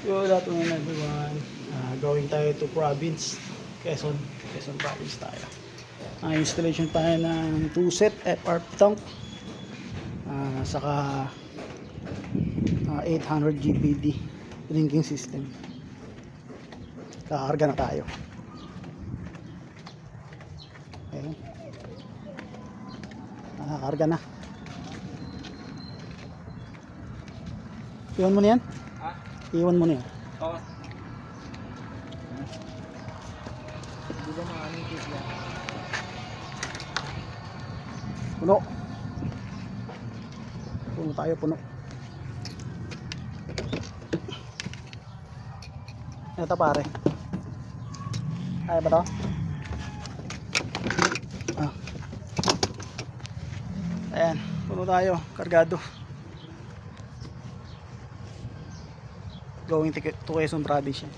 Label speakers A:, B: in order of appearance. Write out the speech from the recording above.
A: Good afternoon everyone. Going tayo to province, Quezon province tayo. Installation tayo ng 2 set FR tank, saka 800 GPD drinking system. Kakarga na tayo. Okay. Nakakarga na. Iwan mo na yan?
B: Ha?
A: Iwan mo na yan.
B: Oo. Hindi ba maraming case yan?
A: Puno. Puno tayo, puno. Ito pare. Kaya ba to? Ayan, puno tayo, kargado. Going to Quezon province yan.